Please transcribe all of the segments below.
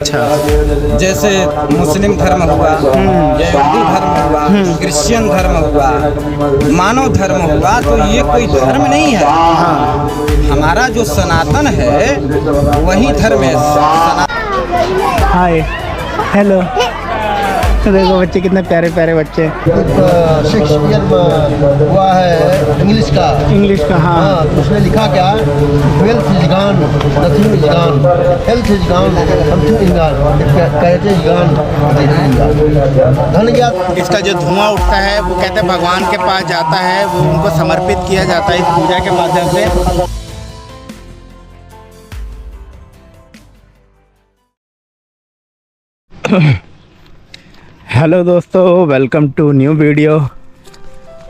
अच्छा, जैसे मुस्लिम धर्म हुआ या हिंदू धर्म हुआ, क्रिश्चियन धर्म हुआ, मानव धर्म हुआ, तो ये कोई धर्म नहीं है। हाँ, हमारा जो सनातन है वही धर्म है। हाय, हेलो। देखो बच्चे कितने प्यारे प्यारे बच्चे। शेक्सपियर हुआ है इंग्लिश का। हाँ, उसने लिखा क्या, wealth is gone, nothing is gone, health is gone, something is gone, कहते इज गॉन, धन गया। इसका जो धुआं उठता है वो कहते हैं भगवान के पास जाता है, वो उनको समर्पित किया जाता है इस पूजा के माध्यम से। हेलो दोस्तों, वेलकम टू न्यू वीडियो।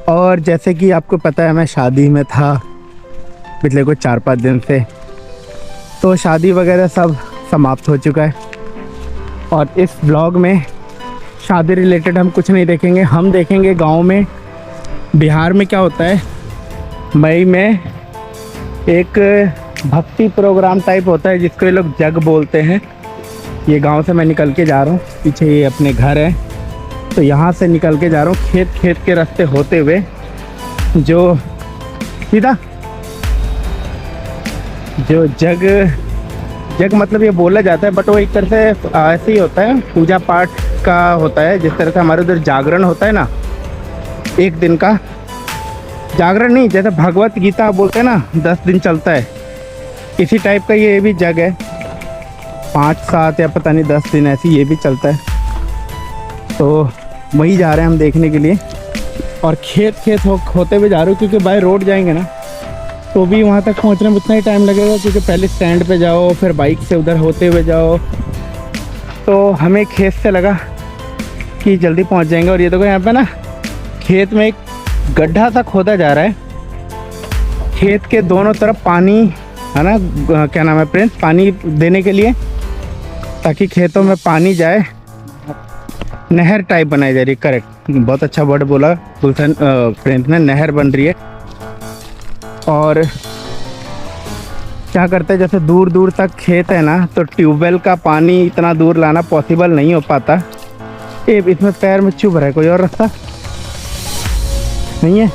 और जैसे कि आपको पता है मैं शादी में था पिछले कुछ 4-5 दिन से, तो शादी वगैरह सब समाप्त हो चुका है। और इस ब्लॉग में शादी रिलेटेड हम कुछ नहीं देखेंगे। हम देखेंगे गांव में, बिहार में क्या होता है। मई में एक भक्ति प्रोग्राम टाइप होता है जिसको ये लोग जग बोलते हैं। ये गांव से मैं निकल के जा रहा हूँ, पीछे ये अपने घर है, तो यहाँ से निकल के जा रहा हूँ खेत के रास्ते होते हुए, जो सीधा जो जग मतलब ये बोला जाता है, बट वो एक तरह से ऐसे ही होता है, पूजा पाठ का होता है। जिस तरह से हमारे उधर जागरण होता है ना, एक दिन का जागरण नहीं, जैसे भगवत गीता बोलते हैं ना 10 दिन चलता है, इसी टाइप का ये भी जग है। 5-7 या पता नहीं 10 दिन ऐसी ये भी चलता है। तो वही जा रहे हैं हम देखने के लिए। और खेत होते हुए जा रहे हो, क्योंकि बाय रोड जाएंगे ना तो भी वहाँ तक पहुँचने में उतना ही टाइम लगेगा, क्योंकि पहले स्टैंड पे जाओ, फिर बाइक से उधर होते हुए जाओ। तो हमें खेत से लगा कि जल्दी पहुँच जाएंगे। और ये देखो यहाँ पे ना खेत में एक गड्ढा सा खोदा जा रहा है। खेत के दोनों तरफ पानी है ना, क्या नाम है प्रिंस, पानी देने के लिए, ताकि खेतों में पानी जाए। नहर टाइप बनाई जा रही है। करेक्ट, बहुत अच्छा वर्ड बोला गुलशन प्रिंस ने, नहर बन रही है। और क्या करते हैं, जैसे दूर दूर तक खेत है ना, तो ट्यूबवेल का पानी इतना दूर लाना पॉसिबल नहीं हो पाता। इसमें पैर में चुभ रहा है, कोई और रास्ता नहीं है।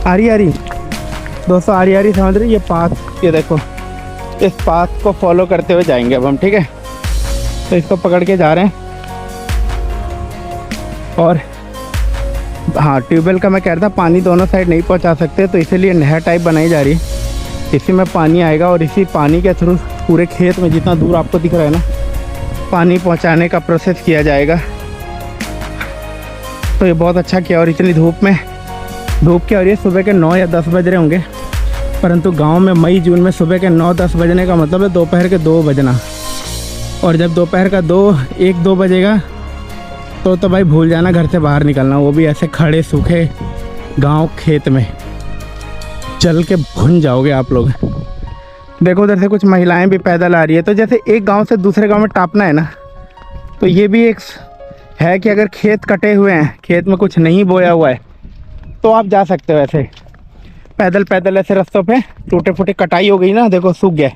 आ रही दोस्तों, आ रही समझ रही। ये पाथ, ये देखो, इस पाथ को फॉलो करते हुए जाएंगे अब हम, ठीक है। तो इसको पकड़ के जा रहे हैं। और हाँ, ट्यूबवेल का मैं कह रहा था, पानी दोनों साइड नहीं पहुंचा सकते, तो इसीलिए नहर टाइप बनाई जा रही है। इसी में पानी आएगा और इसी पानी के थ्रू पूरे खेत में जितना दूर आपको दिख रहा है ना, पानी पहुंचाने का प्रोसेस किया जाएगा। तो ये बहुत अच्छा किया। और इतनी धूप क्या हो रही है, सुबह के 9 या 10 बज रहे होंगे, परंतु गांव में मई जून में सुबह के 9-10 बजने का मतलब है दोपहर के 2 बजना। और जब दोपहर का 1-2 बजेगा तो भाई भूल जाना घर से बाहर निकलना, वो भी ऐसे खड़े सूखे गांव खेत में चल के भुन जाओगे आप लोग। देखो उधर से कुछ महिलाएं भी पैदल आ रही है। तो जैसे एक गांव से दूसरे गांव में टापना है ना, तो ये भी एक है कि अगर खेत कटे हुए हैं, खेत में कुछ नहीं बोया हुआ है, तो आप जा सकते हो ऐसे पैदल ऐसे रास्तों पे। टूटे फूटे कटाई हो गई ना, देखो सूख गया,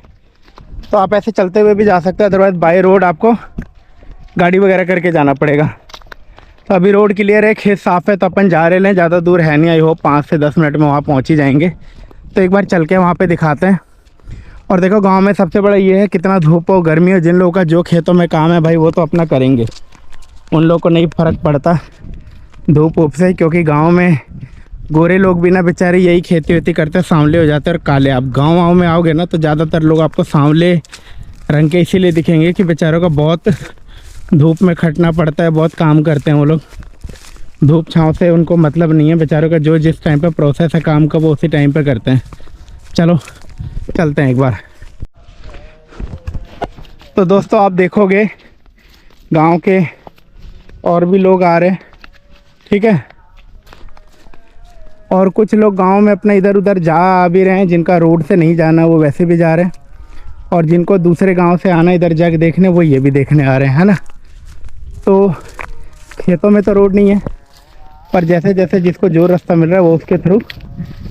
तो आप ऐसे चलते हुए भी जा सकते हो। अदरवाइज बाय रोड आपको गाड़ी वगैरह करके जाना पड़ेगा। तो अभी रोड क्लियर है, खेत साफ़ है, तो अपन जा रहे हैं। ज़्यादा दूर है नहीं, आई होप 5 से 10 मिनट में वहाँ पहुँच ही जाएंगे। तो एक बार चल के वहाँ पे दिखाते हैं। और देखो गांव में सबसे बड़ा ये है, कितना धूप हो गर्मी हो, जिन लोगों का जो खेतों में काम है भाई, वो तो अपना करेंगे, उन लोगों को नहीं फ़र्क पड़ता धूप वूप से, क्योंकि गाँव में गोरे लोग भी ना बेचारे यही खेती वेती करते हैं, सांवले हो जाते हैं। और काले, आप गाँव में आओगे ना तो ज़्यादातर लोग आपको सांवले रंग के इसीलिए दिखेंगे कि बेचारों का बहुत धूप में खटना पड़ता है, बहुत काम करते हैं वो लोग। धूप छाँव से उनको मतलब नहीं है बेचारों का, जो जिस टाइम पे प्रोसेस है काम का वो उसी टाइम पे करते हैं। चलो चलते हैं एक बार। तो दोस्तों आप देखोगे गांव के और भी लोग आ रहे हैं, ठीक है। और कुछ लोग गांव में अपना इधर उधर जा भी रहे हैं, जिनका रोड से नहीं जाना वो वैसे भी जा रहे हैं। और जिनको दूसरे गांव से आना इधर जग देखने, वो ये भी देखने आ रहे हैं, है ना। तो खेतों में तो रोड नहीं है, पर जैसे जैसे जिसको जो रास्ता मिल रहा है वो उसके थ्रू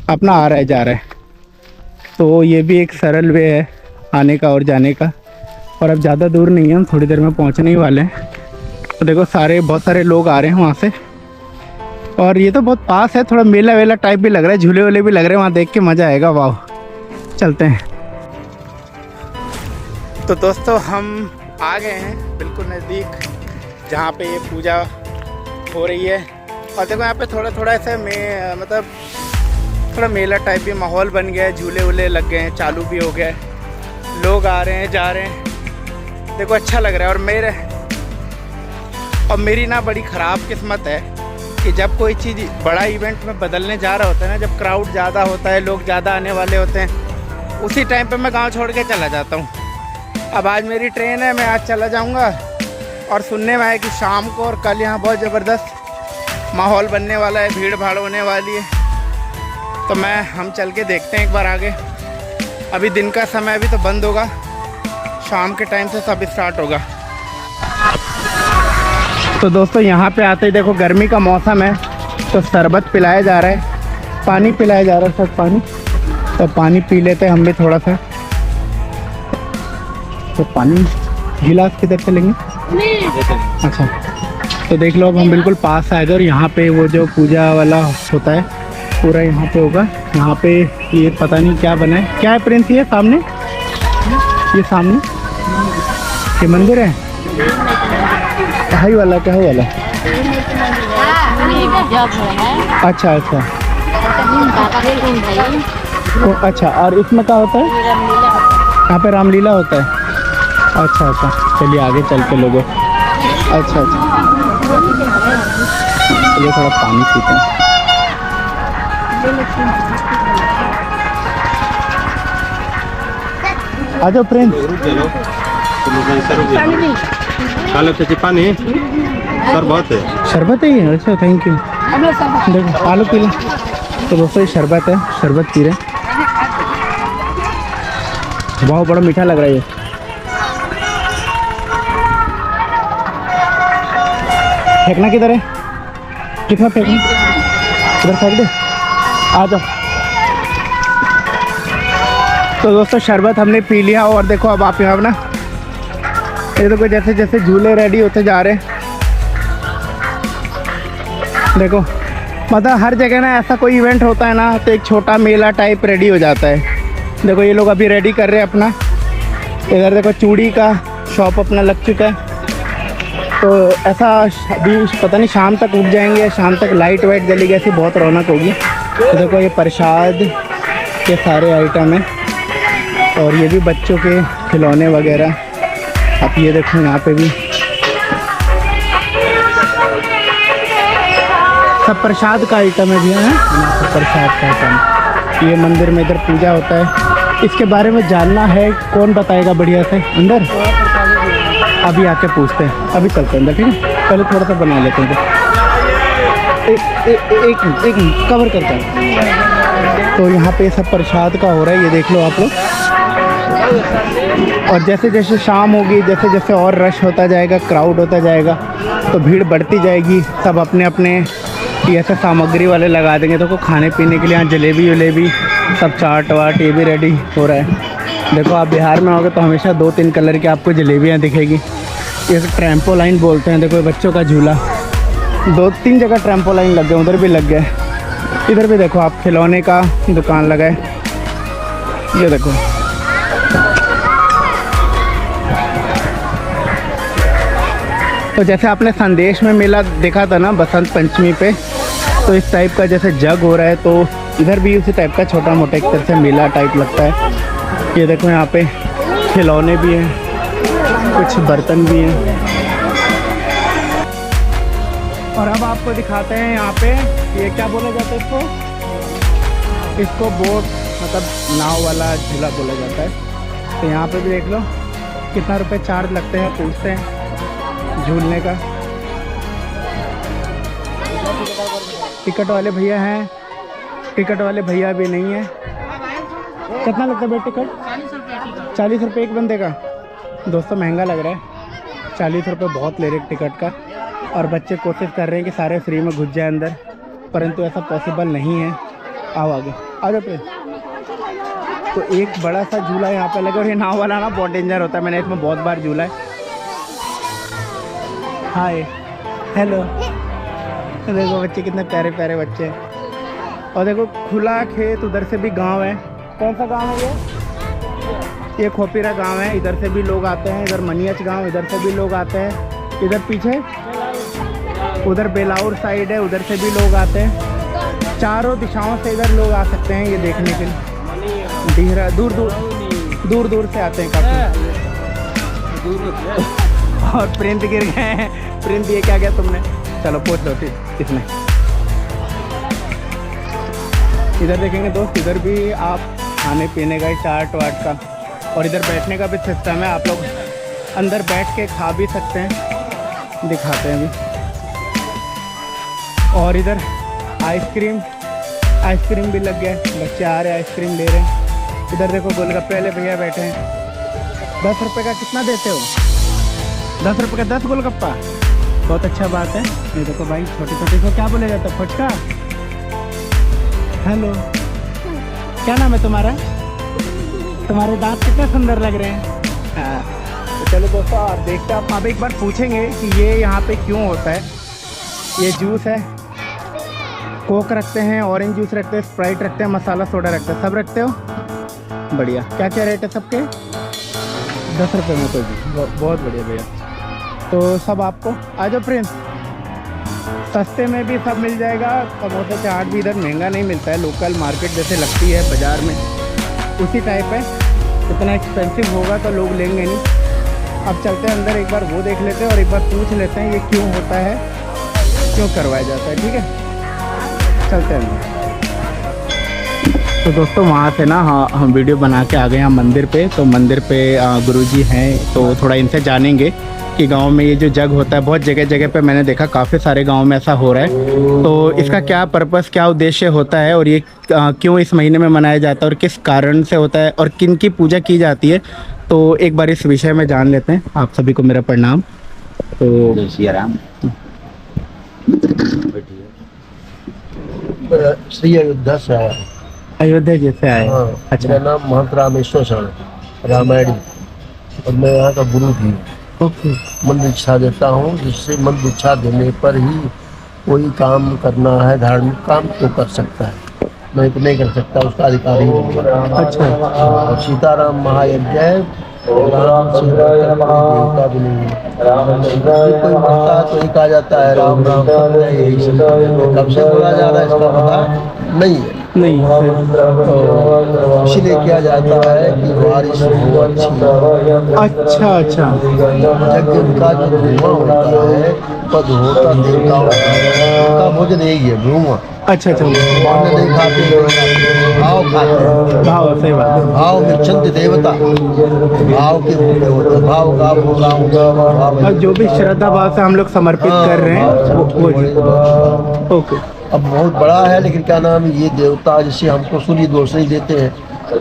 अपना आ रहा है, जा रहा है। तो ये भी एक सरल वे है आने का और जाने का। और अब ज़्यादा दूर नहीं है, हम थोड़ी देर में पहुंचने ही वाले हैं। तो देखो बहुत सारे लोग आ रहे हैं वहाँ से, और ये तो बहुत पास है, थोड़ा मेला वेला टाइप भी लग रहा है, झूले वूले भी लग रहे हैं, वहाँ देख के मज़ा आएगा। वाह, चलते हैं। तो दोस्तों हम आ गए हैं बिल्कुल नज़दीक जहाँ पे ये पूजा हो रही है। और देखो यहाँ पे थोड़ा थोड़ा ऐसे मतलब थोड़ा मेला टाइप भी माहौल बन गया है, झूले वूले लग गए हैं, चालू भी हो गया है, लोग आ रहे हैं जा रहे हैं, देखो अच्छा लग रहा है। और मेरी ना बड़ी ख़राब किस्मत है कि जब कोई चीज़ बड़ा इवेंट में बदलने जा रहा होता है ना, जब क्राउड ज़्यादा होता है, लोग ज़्यादा आने वाले होते हैं, उसी टाइम पे मैं गांव छोड़ के चला जाता हूँ। अब आज मेरी ट्रेन है, मैं आज चला जाऊँगा। और सुनने में आया कि शाम को और कल यहाँ बहुत ज़बरदस्त माहौल बनने वाला है, भीड़ भाड़ होने वाली है। तो हम चल के देखते हैं एक बार आगे। अभी दिन का समय, अभी तो बंद होगा, शाम के टाइम से सब स्टार्ट होगा। तो दोस्तों यहाँ पे आते ही देखो गर्मी का मौसम है, तो शरबत पिलाया जा रहा है, पानी पिलाया जा रहा है, सब पानी। तो पानी पी लेते हैं हम भी थोड़ा सा। तो पानी गिलास किधर से लेंगे? अच्छा, तो देख लो अब हम बिल्कुल पास आए थे, और यहाँ पे वो जो पूजा वाला होता है पूरा यहाँ पे होगा। यहाँ पे ये पता नहीं क्या बना है, क्या है प्रिंस ये सामने? ये सामने ये मंदिर है, कहाँ वाला? क्या है वाला? अच्छा अच्छा अच्छा। और इसमें क्या होता है? यहाँ पे रामलीला होता है। अच्छा अच्छा, चलिए आगे चल के लोगों। अच्छा अच्छा, चलिए थोड़ा पानी पीते हैं। आ जाओ प्रिंस। पानी शरबत है। शरबत है ये? अच्छा थैंक यू। देखो आलू पी लें। तो दोस्तों ये शरबत है, शरबत पी रहे। बहुत बड़ा मीठा लग रहा है ये। फेंकना किधर है? कितना फेंकना? इधर फेंक दे, आ जाओ। तो दोस्तों शरबत हमने पी लिया, और देखो अब आप यहाँ ना, ये देखो जैसे जैसे झूले रेडी होते जा रहे हैं। देखो मतलब हर जगह ना ऐसा कोई इवेंट होता है ना, तो एक छोटा मेला टाइप रेडी हो जाता है। देखो ये लोग अभी रेडी कर रहे हैं अपना। इधर देखो चूड़ी का शॉप अपना लग चुका है। तो ऐसा अभी पता नहीं शाम तक उठ जाएंगे, शाम तक लाइट वाइट जलेगी, ऐसी बहुत रौनक होगी। तो देखो ये प्रसाद के सारे आइटम हैं, और ये भी बच्चों के खिलौने वगैरह। अब ये देखो यहाँ पे भी सब प्रसाद का आइटम है भैया, है प्रसाद का आइटम। ये मंदिर में इधर पूजा होता है, इसके बारे में जानना है, कौन बताएगा बढ़िया से अंदर? अभी आके पूछते हैं, अभी चलते हैं अंदर, ठीक है? पहले थोड़ा सा बना लेते हैं। एक कवर करता है। तो यहाँ पे सब प्रसाद का हो रहा है, ये देख लो आप लोग। और जैसे जैसे शाम होगी, जैसे जैसे और रश होता जाएगा, क्राउड होता जाएगा, तो भीड़ बढ़ती जाएगी। सब अपने अपने ये सब सामग्री वाले लगा देंगे। तो खाने पीने के लिए यहाँ जलेबी वलेबी सब चाट वाट ये भी रेडी हो रहा है। देखो आप बिहार में होगे तो हमेशा 2-3 कलर की आपको जलेबियाँ दिखेगी। ये ट्रैम्पोलाइन बोलते हैं। देखो बच्चों का झूला, 2-3 जगह ट्रैम्पोलाइन लग गए, उधर भी लग गए। इधर भी देखो आप खिलौने का दुकान लगा है, ये देखो। तो जैसे आपने संदेश में मेला देखा था ना बसंत पंचमी पे, तो इस टाइप का जैसे जग हो रहा है, तो इधर भी उसी टाइप का छोटा मोटा एक तरह से मेला टाइप लगता है। ये देखो यहाँ पे खिलौने भी हैं, कुछ बर्तन भी हैं। और अब आपको दिखाते हैं यहाँ पे, ये क्या बोला जाता है इसको बोट, मतलब नाव वाला झूला बोला जाता है। तो यहाँ पे भी देख लो कितना रुपए चार्ज लगते हैं, पूछते हैं झूलने का। टिकट वाले भैया हैं, टिकट वाले भैया भी नहीं है। कितना लगता है भाई टिकट? 40 रुपये एक बंदे का। दोस्तों महंगा लग रहा है, 40 रुपये बहुत ले रहे टिकट का। और बच्चे कोशिश कर रहे हैं कि सारे फ्री में घुस जाए अंदर, परंतु ऐसा पॉसिबल नहीं है। आओ आगे आ जाओ प्लीज। तो एक बड़ा सा झूला यहाँ पे लगा और ये नाव वाला ना बहुत डेंजर होता है, मैंने इसमें बहुत बार झूला है। हाय हेलो, देखो बच्चे कितने प्यारे प्यारे बच्चे हैं। और देखो खुला खेत, उधर से भी गांव है। कौन सा गांव है ये खोपीरा गांव है। इधर से भी लोग आते हैं, इधर मनियच गांव, इधर से भी लोग आते हैं। इधर पीछे उधर बेलाउर साइड है, उधर से भी लोग आते हैं। चारों दिशाओं से इधर लोग आ सकते हैं ये देखने के लिए। डीहरा दूर दूर से आते हैं काफ़ी। और प्रिंट गिर गए हैं। प्रिंट ये क्या गया तुमने? चलो पूछ लो इसमें। इधर देखेंगे दोस्त, इधर भी आप खाने पीने का चाट वाट का और इधर बैठने का भी सिस्टम है। आप लोग अंदर बैठ के खा भी सकते हैं, दिखाते हैं अभी। और इधर आइसक्रीम भी लग गया है, बच्चे आ रहे हैं आइसक्रीम ले रहे हैं। इधर देखो गोलगप्पे वाले भैया बैठे हैं। 10 रुपये का कितना देते हो? 10 रुपये का 10 गोलगप्पा, बहुत अच्छा बात है। ये देखो भाई, छोटे छोटे को क्या बोला जाता है? फुचका। हेलो, क्या नाम है तुम्हारा? तुम्हारे दांत कितने सुंदर लग रहे हैं। हाँ, तो चलो दोस्तों आप देखते हैं। आप एक बार पूछेंगे कि ये यहाँ पे क्यों होता है। ये जूस है, कोक रखते हैं, ऑरेंज जूस रखते हैं, स्प्राइट रखते हैं, मसाला सोडा रखते हैं, सब रखते हो। बढ़िया। क्या क्या रेट है सबके? 10 रुपये में कोई भी, बहुत बढ़िया भैया। तो सब आपको आ जाओ प्रिंस, सस्ते में भी सब मिल जाएगा। समोसा चाट भी इधर महंगा नहीं मिलता है, लोकल मार्केट जैसे लगती है बाज़ार में उसी टाइप है। इतना एक्सपेंसिव होगा तो लोग लेंगे नहीं। अब चलते हैं अंदर, एक बार वो देख लेते हैं और एक बार पूछ लेते हैं ये क्यों होता है, क्यों करवाया जाता है। ठीक है, चलते हैं। तो दोस्तों वहाँ से ना हम वीडियो बना के आ गए हैं मंदिर पे। तो मंदिर पे गुरुजी हैं, तो थोड़ा इनसे जानेंगे कि गांव में ये जो जग होता है, बहुत जगह जगह पे मैंने देखा, काफ़ी सारे गांव में ऐसा हो रहा है। तो इसका क्या पर्पस, क्या उद्देश्य होता है और ये क्यों इस महीने में मनाया जाता है और किस कारण से होता है और किन की पूजा की जाती है, तो एक बार इस विषय में जान लेते हैं। आप सभी को मेरा प्रणाम। तो जय सिया राम। श्री अयोध्या से आया। अयोध्या जैसे आए। हाँ, अच्छा, मेरा नाम महंत रामेश्वर शरण रामायणी और मैं यहाँ का गुरु भी ओके। मन दीक्षा देता हूँ, जिससे मन दीक्षा देने पर ही कोई काम करना है, धार्मिक काम तो कर सकता है, नहीं तो नहीं कर सकता, उसका अधिकारी नहीं। अच्छा, और सीताराम महायज्ञ है, राम से देवता भी नहीं है। कोई बोलता है तो ये कहा जाता है राम राम यही सब कब से बोला जा रहा है इसका पता नहीं है। नहीं तो इसलिए किया जाता है कि बारिश हो अच्छी। अच्छा अच्छा, यज्ञ का जो धुआं होता है पद होता देवताओं का भोजन यही है, धुआं। अच्छा अच्छा, अन्न नहीं खाते, भाव खाते हैं। भाव, सही बात है। भाव मिच्छन्ति देवता, भाव के रूप में होता है, भाव का भाव। और जो भी श्रद्धा भाव से हम लोग समर्पित कर रहे हैं वो ओके। अब बहुत बड़ा है, लेकिन क्या नाम है, ये देवता जैसे हमको सूर्य रोशनी देते हैं,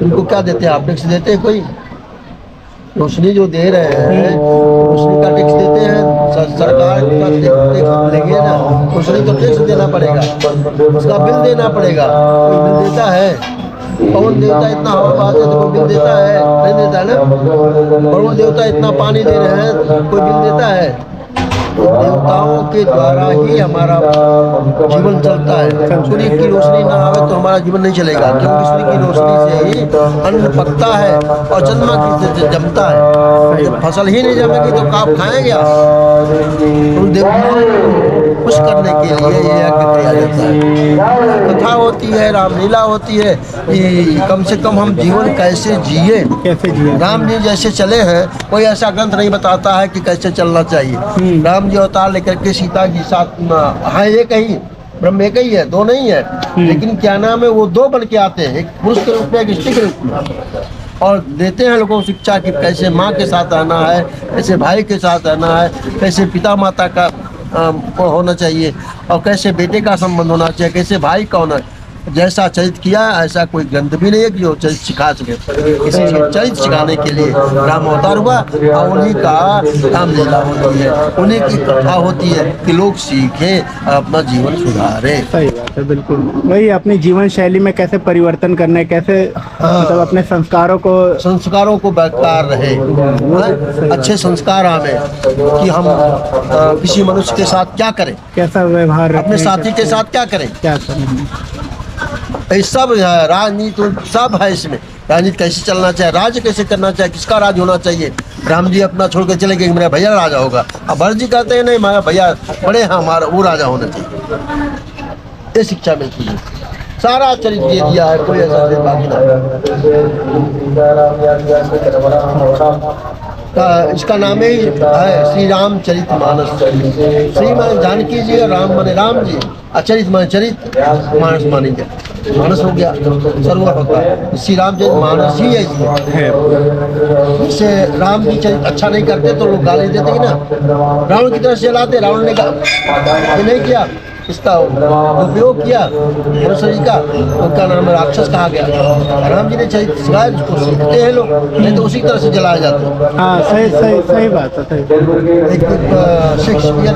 उनको क्या देते हैं? आप टैक्स देते हैं? कोई रोशनी जो दे रहे हैं रोशनी का टैक्स देते हैं, सरकार का टैक्स लेंगे ना, रोशनी तो टैक्स देना पड़ेगा, उसका बिल देना पड़ेगा। कोई बिल देता है? पवन देवता इतना हवा बहाते हैं तो कोई बिल देता है? नहीं देता है ना। वरुण देवता इतना पानी दे रहे हैं, कोई बिल देता है? देवताओं के द्वारा ही हमारा जीवन चलता है। सूर्य की रोशनी ना आवे तो हमारा जीवन नहीं चलेगा, क्योंकि सूर्य की रोशनी से ही अन्न पकता है और जमता है। जब फसल ही नहीं जमेगी तो आप खाएंगे? तो देवताओं को खुश करने के लिए ये यज्ञ किया जाता है। कथा होती है, रामलीला होती है कि कम से कम हम जीवन कैसे जिए, राम जी जैसे चले हैं, कोई ऐसा ग्रंथ नहीं बताता है कि कैसे चलना चाहिए। राम जी अवतार लेकर के सीता जी साथ हाँ एक ही ब्रह्म एक ही है, दो नहीं है, लेकिन क्या नाम है वो दो बन के आते हैं, एक पुरुष के रूप में, एक स्त्री के रूप में, और देते हैं लोगों को शिक्षा कि कैसे माँ के साथ रहना है, कैसे भाई के साथ रहना है, कैसे पिता माता का होना चाहिए और कैसे बेटे का संबंध होना चाहिए, कैसे भाई का होना। जैसा चरित किया ऐसा कोई ग्रंथ भी नहीं है कि जो चरित सिखा सके। इसी चरित सिखाने के लिए राम अवतार हुआ और उन्हीं का रामलीला होती है, उन्हीं की कथा होती है कि लोग सीखें अपना जीवन सुधारे। सही बात है, बिल्कुल वही अपनी जीवन शैली में कैसे परिवर्तन करना है, कैसे मतलब अपने संस्कारों को बरकरार रहे, अच्छे संस्कार हमें कि हम किसी मनुष्य के साथ क्या करें, कैसा व्यवहार अपने साथी के साथ क्या करें, क्या करें। ये सब है, राजनीति सब है इसमें। राजनीति कैसे चलना चाहिए, राज्य कैसे करना चाहिए, किसका राज होना चाहिए। राम जी अपना छोड़ के चले गए, मेरा भैया राजा होगा। अब भरत जी कहते हैं नहीं, हमारा भैया बड़े हैं, हमारा वो राजा होना चाहिए। ये शिक्षा मिलती है, सारा चरित्र दे दिया है, कोई ऐसा बाकी नहीं। इसका नाम ही है श्री राम चरित मानस। श्री माने जानकी जी और राम माने राम जी, अचरित माने चरित, मानस माने क्या मानस हो गया, सर्वर होता है। श्री राम चरित मानस ही है इसमें। इससे राम जी चरित अच्छा नहीं करते तो लोग गाली देते ना, रावण की तरह से चलाते। रावण ने ये नहीं किया, इसका उपयोग किया मनुष्य जी का, उनका नाम राक्षस कहा गया। राम जी ने चरित्र सिखाया, उसको सीखते हैं लोग, नहीं तो उसी तरह से जलाए जाते हैं। हाँ सही बात है। एक शेक्सपियर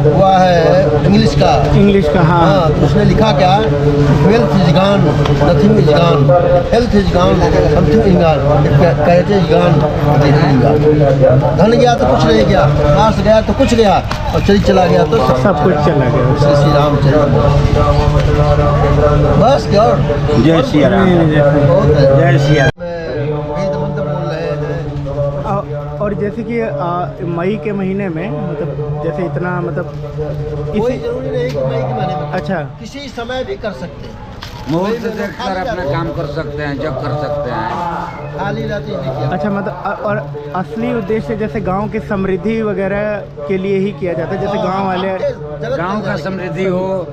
हुआ है इंग्लिश का। हाँ, तो उसने लिखा क्या, wealth is gone, nothing is gone, health is gone, something is gone, कहते इज गॉन, धन गया तो कुछ नहीं गया, मार्स गया तो कुछ गया, और चरित्र चला गया तो सब कुछ चला गया। श्री राम बस क्या। जय श्री राम, जय श्री राम। मंत्र बोल रहे हैं। और जैसे कि मई के महीने में मतलब जैसे इतना मतलब कोई जरूरी नहीं कि मई के महीने में, अच्छा किसी समय भी कर सकते हैं, मुहूर्त देखकर अपना काम कर सकते हैं, जब कर सकते हैं, खाली रहती है। अच्छा मतलब और असली उद्देश्य जैसे गांव की समृद्धि वगैरह के लिए ही किया जाता है, जैसे गांव वाले गांव का समृद्धि हो,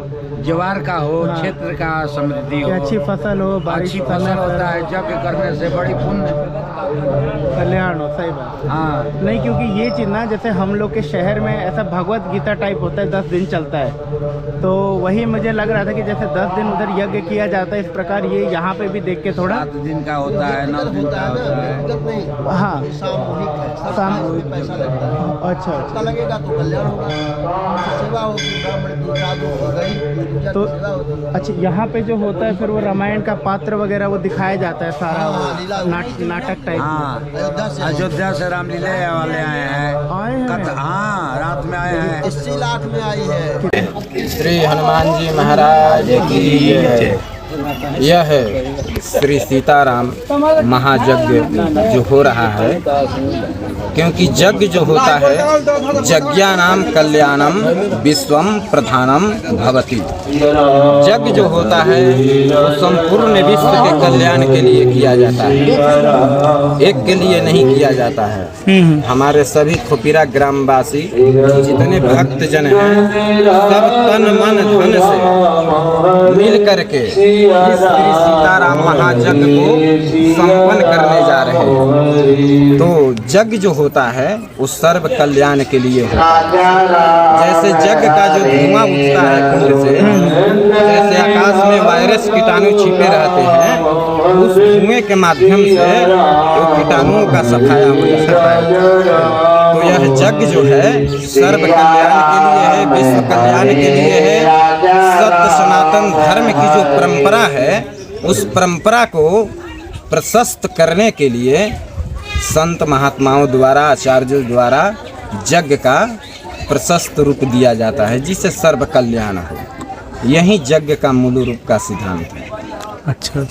ज्वार का हो, क्षेत्र का समृद्धि हो, अच्छी फसल हो, बारिश अच्छी फसल होता है, यज्ञ करने से बड़ी पुण्य कल्याण हो। सही बात। हाँ नहीं क्योंकि ये चीज़ ना जैसे हम लोग के शहर में ऐसा भगवत गीता टाइप होता है, 10 दिन चलता है, तो वही मुझे लग रहा था कि जैसे 10 दिन उधर यज्ञ किया जाता है, इस प्रकार ये यहाँ पे भी देख के थोड़ा 7 दिन का होता है, 9 दिन का होता है। हाँ सामूहिक पैसा लगता है। अच्छा लगेगा तो कल्याण होगा, सेवा होगी, ब्राह्मण की साधु गरीब तो अच्छा यहाँ पे जो होता है फिर वो रामायण का पात्र वगैरह वो दिखाया जाता है सारा, नाटक टाइप। हाँ, अयोध्या से रामलीला वाले आए हैं, हाँ रात में आए हैं, 80 लाख में आई है। श्री हनुमान जी महाराज की जय। यह है श्री सीताराम महायज्ञ जो हो रहा है, क्योंकि यज्ञ जो होता है, यज्ञानाम कल्याणम विश्वम प्रधानम भवति। यज्ञ जो होता है वो संपूर्ण विश्व के कल्याण के लिए किया जाता है, एक के लिए नहीं किया जाता है। हमारे सभी खोपीरा ग्रामवासी जितने भक्त जन हैं, सब तन मन धन से मिल करके इस श्री सीताराम महायज्ञ को संपन्न करने जा रहे हैं। तो यज्ञ जो होता है वो सर्व कल्याण के लिए होता है। जैसे यज्ञ का जो धुआं उठता है कुंड से, जैसे आकाश में वायरस कीटाणु छिपे रहते हैं, उस धुएं के माध्यम से वो कीटाणुओं का सफाया हो जाता है। तो यह यज्ञ जो है सर्व कल्याण के लिए है, विश्व कल्याण के लिए है। सत्य सनातन धर्म की जो परंपरा है, उस परंपरा को प्रशस्त करने के लिए संत महात्माओं द्वारा, आचार्यों द्वारा यज्ञ का प्रशस्त रूप दिया जाता है, जिससे सर्व कल्याण हो। यही यज्ञ का मूल रूप का सिद्धांत है। अच्छा।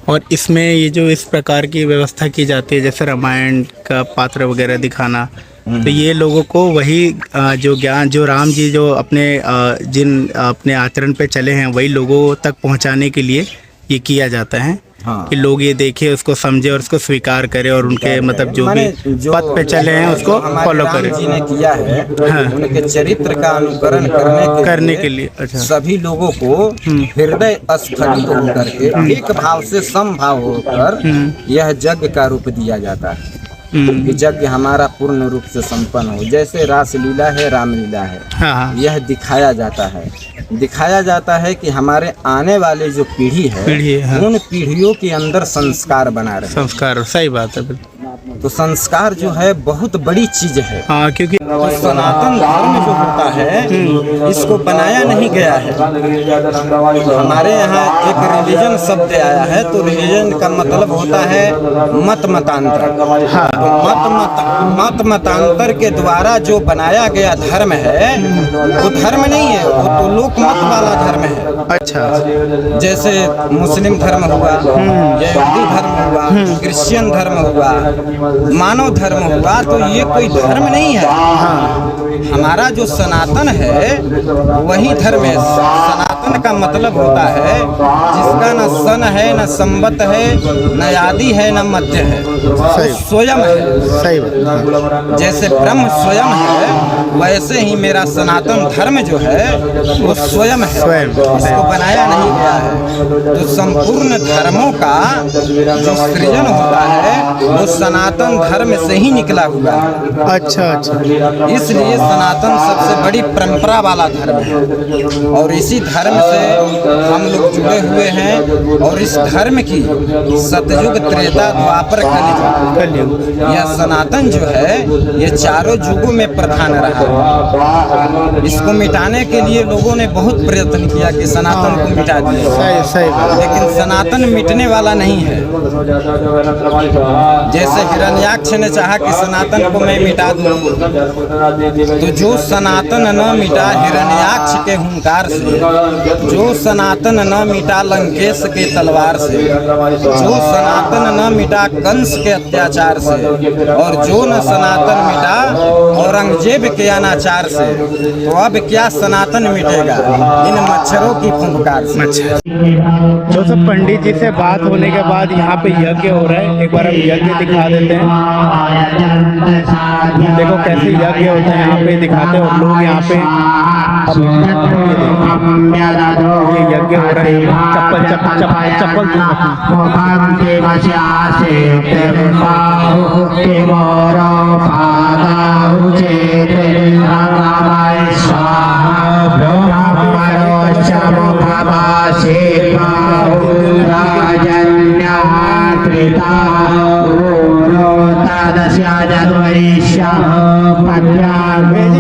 और इसमें ये जो इस प्रकार की व्यवस्था की जाती है, जैसे रामायण का पात्र वगैरह दिखाना, तो ये लोगों को वही जो ज्ञान जो राम जी जो अपने जिन अपने आचरण पे चले हैं, वही लोगों तक पहुंचाने के लिए ये किया जाता है। हाँ। कि लोग ये देखें, उसको समझे और उसको स्वीकार करें, और उनके मतलब जो भी पथ पे चले हैं उसको फॉलो करें। राम जी ने किया है, हाँ। उनके चरित्र का अनुकरण करने के लिए अच्छा। सभी लोगों को हृदय स्थगित होकर के एक भाव से समभाव होकर यह यज्ञ का रूप दिया जाता है कि यज्ञ हमारा पूर्ण रूप से संपन्न हो। जैसे रासलीला है, रामलीला है, हाँ। यह दिखाया जाता है दिखाया जाता है कि हमारे आने वाले जो पीढ़ी है, हाँ। उन पीढ़ियों के अंदर संस्कार बना रहे। संस्कार, सही बात है। तो संस्कार जो है बहुत बड़ी चीज है। हाँ, क्योंकि तो सनातन धर्म जो होता है इसको बनाया नहीं गया है। हमारे यहाँ एक रिलीजन शब्द आया है, तो रिलीजन का मतलब होता है मत मतांतर। हाँ। तो मत मतांतर के द्वारा जो बनाया गया धर्म है वो धर्म नहीं है, वो तो लोक मत वाला धर्म है। अच्छा, जैसे मुस्लिम धर्म हुआ, यहूदी धर्म हुआ, क्रिश्चियन धर्म हुआ, मानव धर्म हुआ, तो ये कोई धर्म नहीं है। हमारा जो सनातन है वही धर्म है। सनातन का मतलब होता है जिसका न सन है, न संवत है, न आदि है, न मध्य है, स्वयं है। सही बात। जैसे ब्रह्म स्वयं है, वैसे ही मेरा सनातन धर्म जो है वो स्वयं है, इसको बनाया नहीं गया है। तो संपूर्ण धर्मों का जो सृजन हुआ है वो सनातन धर्म से ही निकला हुआ है। अच्छा अच्छा, इसलिए सनातन सबसे बड़ी परंपरा वाला धर्म है और इसी धर्म से हम लोग जुड़े हुए हैं। और इस धर्म की सतयुग, त्रेता, द्वापर, कलियुग, यह सनातन जो है ये चारों युगों में प्रधान रहा है। इसको मिटाने के लिए लोगों ने बहुत प्रयत्न किया कि सनातन को मिटा दिए, सही बात। लेकिन सनातन मिटने वाला नहीं है। जैसे हिरण्याक्ष ने चाहा कि सनातन को मैं मिटा दूं, तो जो सनातन न मिटा हिरण्याक्ष के हुंकार से, जो सनातन न मिटा लंकेश के तलवार से, जो सनातन न मिटा कंस के अत्याचार से, और जो न सनातन मिटा औरंगजेब के अनाचार से, तो अब क्या सनातन मिटेगा इन मच्छरों की फुंकार से। दोस्तों, पंडित जी से बात होने के बाद यहाँ पे यज्ञ हो रहा है। एक बार हम यज्ञ दिखा देते हैं। देखो कैसे यज्ञ होता है यहाँ पे, दिखाते हैं। और लोग यहाँ पे ये यज्ञ हो रहा है। चप्पल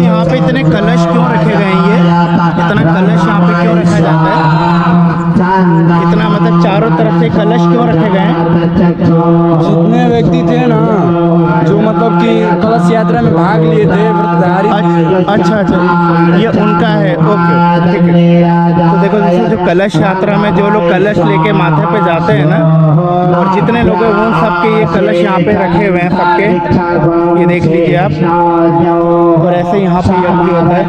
यहाँ पे इतने कलश क्यों रखे गए हैं? ये इतना कलश यहाँ पे क्यों रखा जाता है? इतना मतलब चारों तरफ से कलश क्यों रखे गए हैं? जितने व्यक्ति थे ना, जो मतलब कि कलश यात्रा में भाग लिए थे, व्रतधारी। अच्छा अच्छा, ये उनका है। ओके, ठीक है। तो देखो जैसे जो कलश यात्रा में जो लोग कलश लेके माथे पे जाते हैं ना, और जितने लोग हैं उन सबके ये कलश यहाँ पे रखे हुए हैं सबके। ये देख लीजिए आप। और ऐसे यहाँ पे यज्ञ होता है।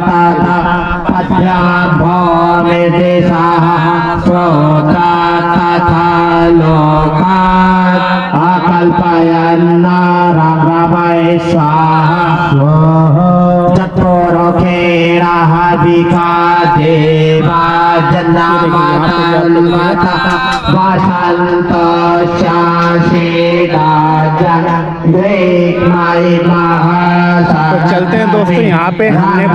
तो चलते हैं दोस्तों, यहाँ पे हमने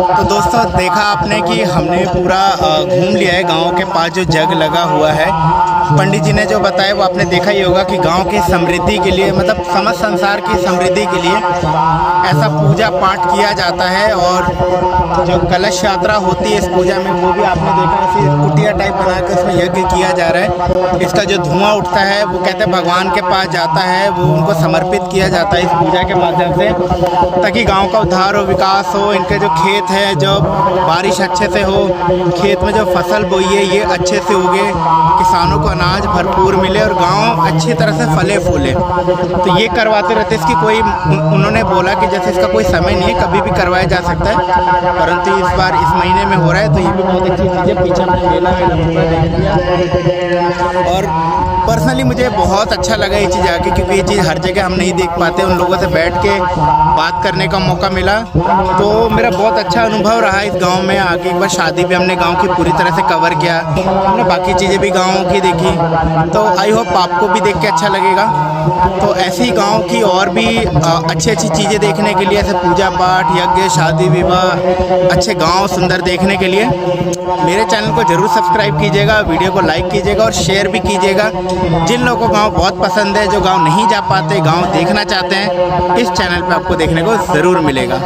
तो दोस्तों देखा आपने कि हमने पूरा घूम लिया है गांव के पास जो जग लगा हुआ है। पंडित जी ने जो बताया वो आपने देखा ही होगा कि गांव की समृद्धि के लिए, मतलब समस्त संसार की समृद्धि के लिए ऐसा पूजा पाठ किया जाता है। और जो कलश यात्रा होती है इस पूजा में, वो भी आपने देखा ऐसी कुटिया टाइप बना कर उसमें यज्ञ किया जा रहा है। इसका जो धुआं उठता है वो कहते हैं भगवान के पास जाता है, वो उनको समर्पित किया जाता है इस पूजा के माध्यम से, ताकि गाँव का उद्धार हो, विकास हो। इनके जो खेत है, जो बारिश अच्छे से हो, खेत में जो फसल बोई है ये अच्छे से उगे, किसानों को अनाज भरपूर मिले और गांव अच्छी तरह से फले फूले। तो ये करवाते रहते। इसकी कोई उन्होंने बोला कि जैसे इसका कोई समय नहीं है, कभी भी करवाया जा सकता है, परंतु इस बार इस महीने में हो रहा है। तो ये भी बहुत अच्छी चीज़ है। पीछे अपने मेला देख लिया। और पर्सनली मुझे बहुत अच्छा लगा ये चीज़ आके, क्योंकि ये चीज़ हर जगह हम नहीं देख पाते। उन लोगों से बैठ के बात करने का मौका मिला, तो मेरा बहुत अच्छा अनुभव रहा इस गांव में आके। एक बार शादी भी हमने गांव की पूरी तरह से कवर किया, हमने बाकी चीज़ें भी गाँव की देखी। तो आई होप आपको भी देख के अच्छा लगेगा। तो ऐसी गांव की और भी अच्छी अच्छी चीज़ें देखने के लिए, ऐसे पूजा पाठ, यज्ञ, शादी विवाह, अच्छे गांव सुंदर देखने के लिए मेरे चैनल को ज़रूर सब्सक्राइब कीजिएगा, वीडियो को लाइक कीजिएगा और शेयर भी कीजिएगा। जिन लोगों को गांव बहुत पसंद है, जो गांव नहीं जा पाते, गांव देखना चाहते हैं, इस चैनल पे आपको देखने को ज़रूर मिलेगा।